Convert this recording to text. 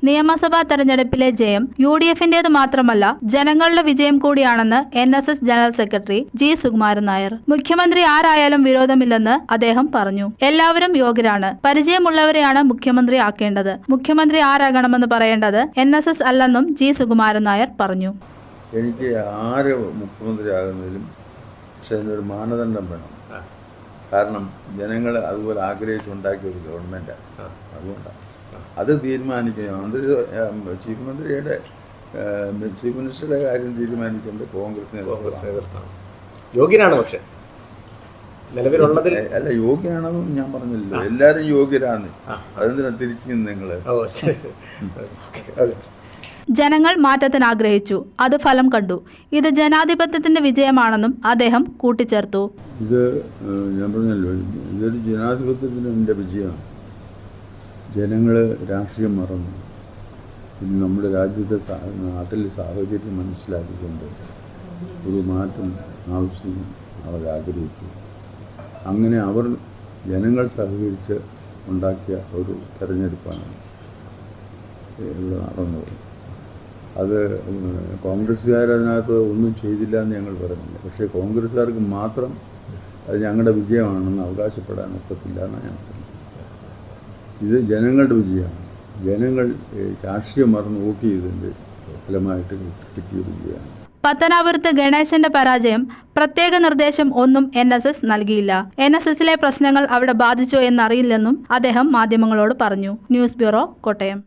നിയമസഭാ തെരഞ്ഞെടുപ്പിലെ ജയം UDFന്റേത് മാത്രമല്ല ജനങ്ങളുടെ വിജയം കൂടിയാണെന്ന് NSS general secretary G. Sukumaran Nair. മുഖ്യമന്ത്രി ആരായാലും വിരോധമില്ലെന്ന് അദ്ദേഹം പറഞ്ഞു. എല്ലാവരും യോഗ്യരാണ്. പരിചയമുള്ളവരെയാണ് മുഖ്യമന്ത്രി ആക്കേണ്ടത്. മുഖ്യമന്ത്രി ആരാകണമെന്ന് പറയേണ്ടത് NSS അല്ലെന്നും G. സുകുമാരൻ നായർ പറഞ്ഞു. എനിക്ക് ആര് മുഖ്യമന്ത്രിയാകുന്നതിലും പക്ഷെ അതിനൊരു മാനദണ്ഡം വേണം. കാരണം ജനങ്ങൾ അതുപോലെ ആഗ്രഹിച്ചുണ്ടാക്കിയ ഒരു ഗവൺമെൻറ്റാണ്. അതുകൊണ്ടാണ് അത് തീരുമാനിക്കുന്നത് ചീഫ് മിനിസ്റ്ററുടെ കാര്യം തീരുമാനിക്കേണ്ടത് കോൺഗ്രസ് യോഗ്യനാണ്. പക്ഷേ നിലവിലുള്ളതിൽ അല്ല, യോഗ്യനാണെന്നും ഞാൻ പറഞ്ഞില്ലല്ലോ. എല്ലാവരും യോഗ്യരാണ്. അതെന്തിനാ തിരിച്ചു നിങ്ങൾ? ജനങ്ങൾ മാറ്റത്തിന് ആഗ്രഹിച്ചു, അത് ഫലം കണ്ടു. ഇത് ജനാധിപത്യത്തിന്റെ വിജയമാണെന്നും അദ്ദേഹം കൂട്ടിച്ചേർത്തു. ഇത് ഞാൻ പറഞ്ഞല്ലോ, ഇതൊരു ജനാധിപത്യത്തിൻ്റെ വിജയമാണ്. ജനങ്ങൾ രാഷ്ട്രീയം മറന്നു. ഇന്ന് നമ്മുടെ രാജ്യത്തെ നാട്ടിലെ സാഹചര്യം മനസ്സിലാക്കിക്കൊണ്ട് ഒരു മാറ്റം ആവശ്യം അവർ ആഗ്രഹിച്ചു. അങ്ങനെ അവർ ജനങ്ങൾ സഹകരിച്ച് ഉണ്ടാക്കിയ ഒരു തെരഞ്ഞെടുപ്പാണ് ഇവിടെ നടന്നത്. അത് കോൺഗ്രസ്സുകാരതിനകത്ത് ഒന്നും ചെയ്തില്ല എന്ന് ഞങ്ങൾ പറയുന്നില്ല. പക്ഷേ കോൺഗ്രസ്സുകാർക്ക് മാത്രം അത് ഞങ്ങളുടെ വിജയമാണെന്ന് അവകാശപ്പെടാൻ ഒക്കത്തില്ല എന്നാണ് ഞാൻ പറയുന്നത്. ഇത് ജനങ്ങളുടെ വിജയമാണ്. ജനങ്ങൾ രാഷ്ട്രീയം മറന്ന് വോട്ട് ചെയ്തതിൻ്റെ ഫലമായിട്ട് കിട്ടിയ വിജയമാണ്. പത്തനാപുരത്ത് ഗണേശന്റെ പരാജയം പ്രത്യേക നിർദ്ദേശം ഒന്നും NSS നൽകിയില്ല. NSSലെ പ്രശ്നങ്ങൾ അവിടെ ബാധിച്ചോ എന്നറിയില്ലെന്നും അദ്ദേഹം മാധ്യമങ്ങളോട് പറഞ്ഞു. News bureau, Kottayam.